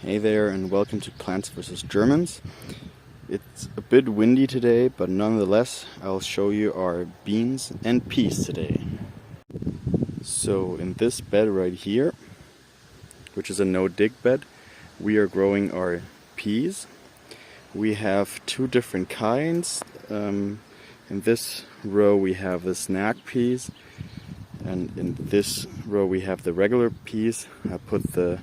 Hey there and welcome to Plants vs. Germans. It's a bit windy today, but nonetheless I'll show you our beans and peas today. So in this bed right here, which is a no-dig bed, we are growing our peas. We have two different kinds. In this row we have the snack peas, and in this row we have the regular peas. I put the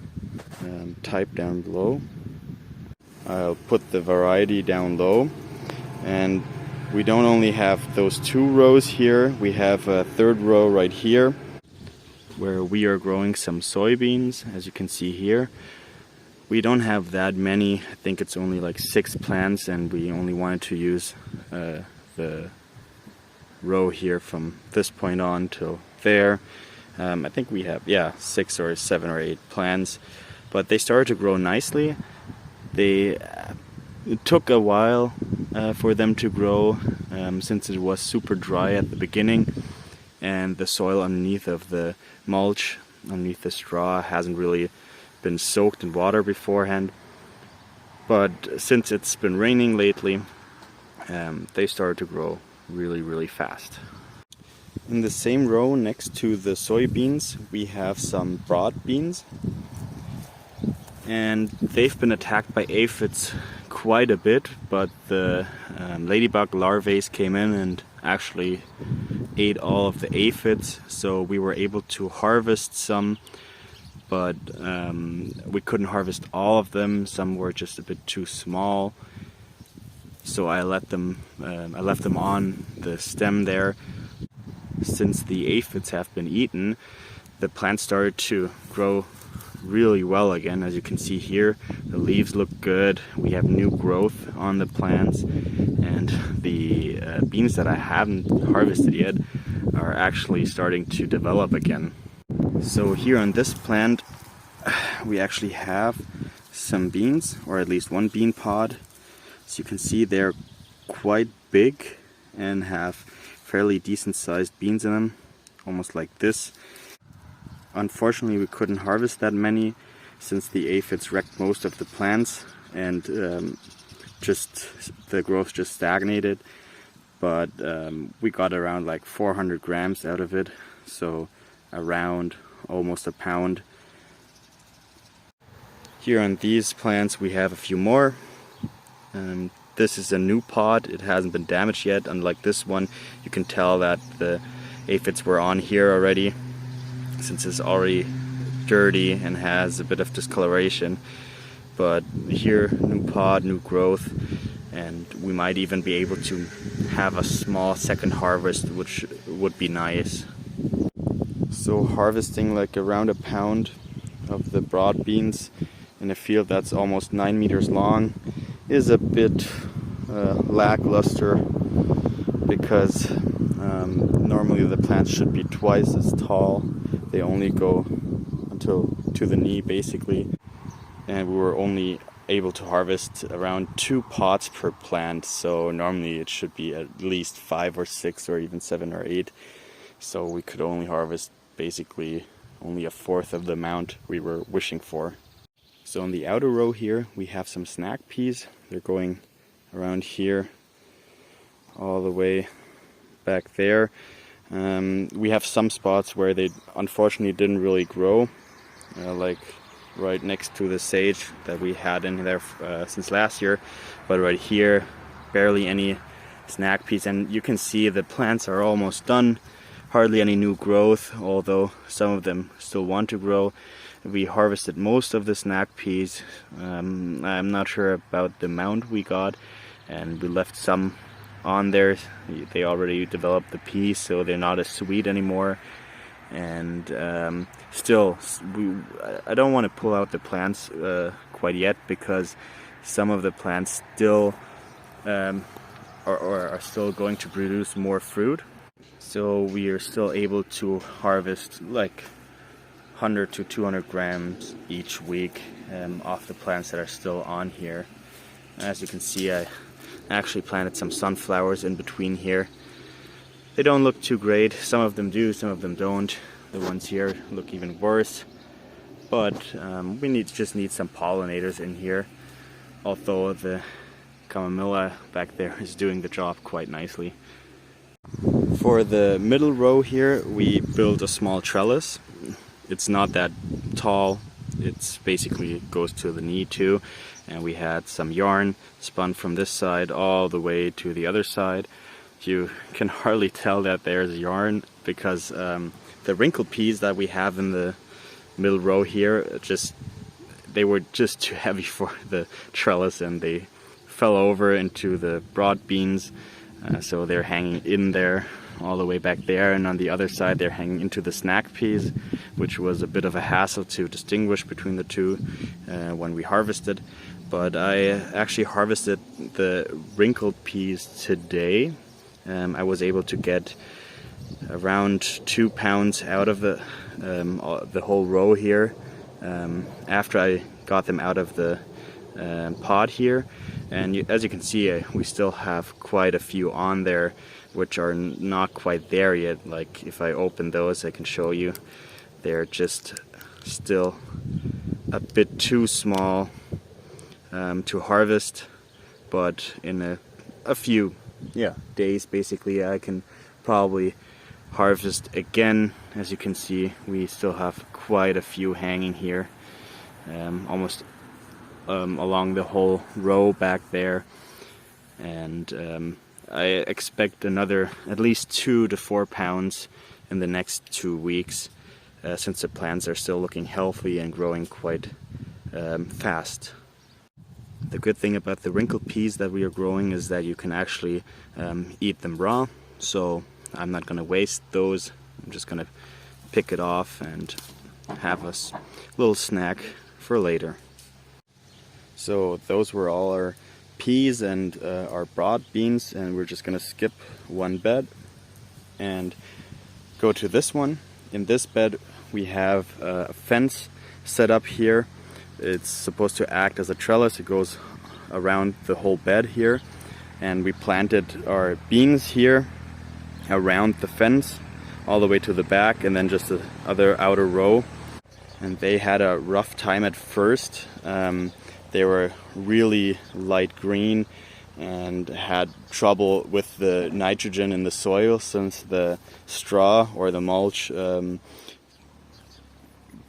type down below. I'll put the variety down low, and we don't only have those two rows here, we have a third row right here where we are growing some soybeans. As you can see here, we don't have that many. I think it's only like 6 plants, and we only wanted to use the row here from this point on till there. I think we have 6 or 7 or 8 plants, but they started to grow nicely. It took a while for them to grow since it was super dry at the beginning, and the soil underneath of the mulch, underneath the straw, hasn't really been soaked in water beforehand. But since it's been raining lately, they started to grow really fast. In the same row next to the soybeans we have some broad beans, and they've been attacked by aphids quite a bit, but the ladybug larvae came in and actually ate all of the aphids, so we were able to harvest some, but we couldn't harvest all of them. Some were just a bit too small, so I left them on the stem there. Since the aphids have been eaten, the plants started to grow really well again. As you can see here, the leaves look good, we have new growth on the plants, and the beans that I haven't harvested yet are actually starting to develop again. So here on this plant we actually have some beans, or at least one bean pod. As you can see, they're quite big and have fairly decent sized beans in them, almost like this. Unfortunately we couldn't harvest that many since the aphids wrecked most of the plants, and the growth just stagnated, but we got around like 400 grams out of it, so around almost a pound. Here on these plants we have a few more. This is a new pod, it hasn't been damaged yet. Unlike this one, you can tell that the aphids were on here already, since it's already dirty and has a bit of discoloration. But here, new pod, new growth, and we might even be able to have a small second harvest, which would be nice. So harvesting like around a pound of the broad beans in a field that's almost 9 meters long is a bit lackluster, because normally the plants should be twice as tall. They only go until to the knee basically, and we were only able to harvest around 2 pods per plant, so normally it should be at least 5 or 6 or even 7 or 8, so we could only harvest basically only a fourth of the amount we were wishing for. So in the outer row here we have some snack peas. They're going around here all the way back there. We have some spots where they unfortunately didn't really grow, like right next to the sage that we had in there since last year, but right here barely any snack peas, and you can see the plants are almost done, hardly any new growth, although some of them still want to grow. We harvested most of the snack peas. I'm not sure about the amount we got, and we left some on there. They already developed the peas, so they're not as sweet anymore. And still, I don't want to pull out the plants quite yet, because some of the plants still are still going to produce more fruit. So we are still able to harvest like 100 to 200 grams each week off the plants that are still on here. As you can see, I actually planted some sunflowers in between here. They don't look too great. Some of them do, some of them don't. The ones here look even worse. but we just need some pollinators in here, although the Camomilla back there is doing the job quite nicely. For the middle row here, we built a small trellis. It's not that tall, it's basically goes to the knee too, and we had some yarn spun from this side all the way to the other side. You can hardly tell that there's yarn because the wrinkled peas that we have in the middle row here, they were just too heavy for the trellis and they fell over into the broad beans, so they're hanging in there all the way back there, and on the other side they're hanging into the snack peas, which was a bit of a hassle to distinguish between the two when we harvested. But I actually harvested the wrinkled peas today. I was able to get around 2 pounds out of the whole row here after I got them out of the pod here, and as you can see, we still have quite a few on there which are not quite there yet. Like if I open those, I can show you they're just still a bit too small to harvest, but in a few days basically I can probably harvest again. As you can see, we still have quite a few hanging here, almost along the whole row back there, and I expect another at least 2 to 4 pounds in the next 2 weeks, since the plants are still looking healthy and growing quite fast. The good thing about the wrinkled peas that we are growing is that you can actually eat them raw, so I'm not going to waste those. I'm just going to pick it off and have a little snack for later. So those were all our peas and our broad beans, and we're just going to skip one bed and go to this one. In this bed we have a fence set up here. It's supposed to act as a trellis. It goes around the whole bed here, and we planted our beans here around the fence all the way to the back, and then just the other outer row. And they had a rough time at first. They were really light green and had trouble with the nitrogen in the soil, since the straw or the mulch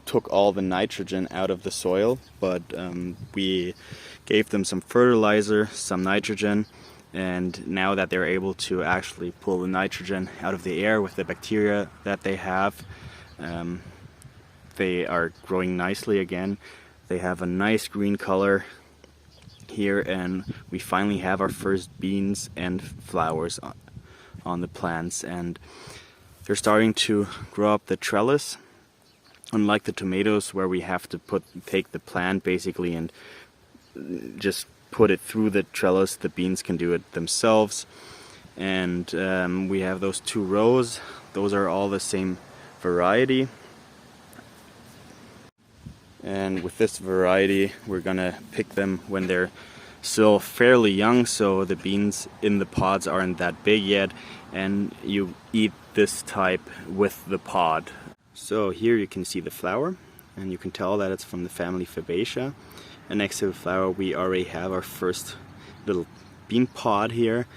took all the nitrogen out of the soil. But we gave them some fertilizer, some nitrogen, and now that they're able to actually pull the nitrogen out of the air with the bacteria that they have, they are growing nicely again. They have a nice green color here, and we finally have our first beans and flowers on the plants, and they're starting to grow up the trellis. Unlike the tomatoes, where we have to take the plant basically and just put it through the trellis, the beans can do it themselves. And we have those 2 rows. Those are all the same variety. And with this variety, we're gonna pick them when they're still fairly young, so the beans in the pods aren't that big yet, and you eat this type with the pod. So here you can see the flower, and you can tell that it's from the family Fabaceae. And next to the flower we already have our first little bean pod here.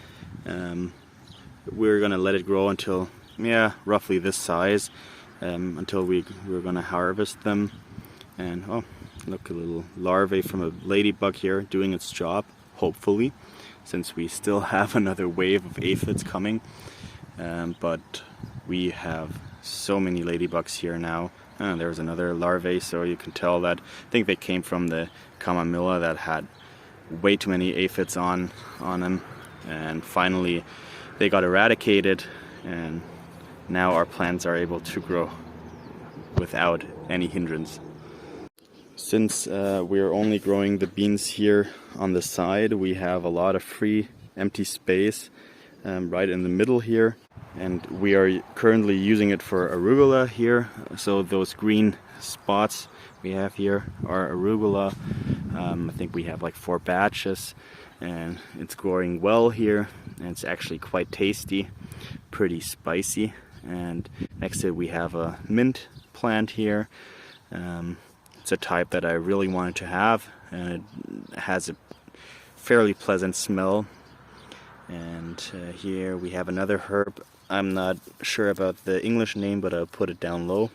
We're gonna let it grow until roughly this size, until we're gonna harvest them. And oh, look, a little larvae from a ladybug here doing its job, hopefully, since we still have another wave of aphids coming. But we have so many ladybugs here now. There's another larvae, so you can tell that I think they came from the Camomilla that had way too many aphids on them, and finally they got eradicated, and now our plants are able to grow without any hindrance. Since we're only growing the beans here on the side, we have a lot of free empty space right in the middle here, and we are currently using it for arugula here. So those green spots we have here are arugula. I think we have like 4 batches, and it's growing well here, and it's actually quite tasty, pretty spicy. And next to it we have a mint plant here. It's a type that I really wanted to have, and it has a fairly pleasant smell. And here we have another herb. I'm not sure about the English name, but I'll put it down low.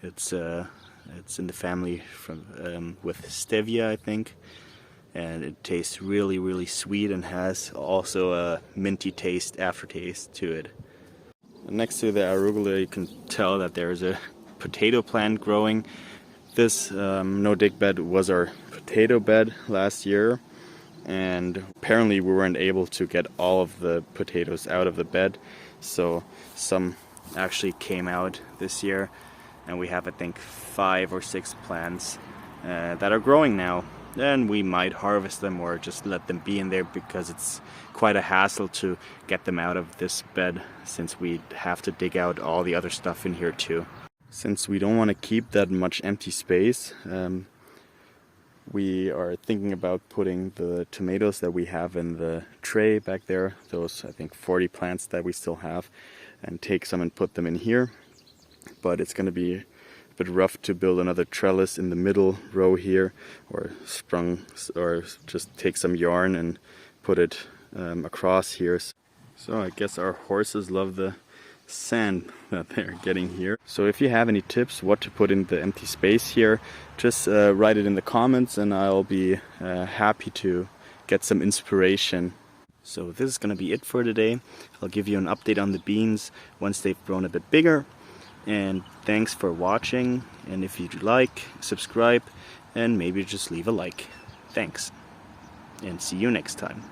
It's in the family from with stevia, I think, and it tastes really sweet and has also a minty aftertaste to it. Next to the arugula, you can tell that there's a potato plant growing. This no-dig bed was our potato bed last year, and apparently we weren't able to get all of the potatoes out of the bed, so some actually came out this year, and we have, I think, 5 or 6 plants that are growing now. Then we might harvest them or just let them be in there, because it's quite a hassle to get them out of this bed, since we have to dig out all the other stuff in here too. Since we don't want to keep that much empty space, we are thinking about putting the tomatoes that we have in the tray back there, those I think 40 plants that we still have, and take some and put them in here. But it's going to be a bit rough to build another trellis in the middle row here, or just take some yarn and put it across here. So I guess our horses love the sand that they're getting here. So if you have any tips what to put in the empty space here, just write it in the comments, and I'll be happy to get some inspiration. So this is going to be it for today. I'll give you an update on the beans once they've grown a bit bigger. And thanks for watching, and if you'd like, subscribe and maybe just leave a like. Thanks, and see you next time.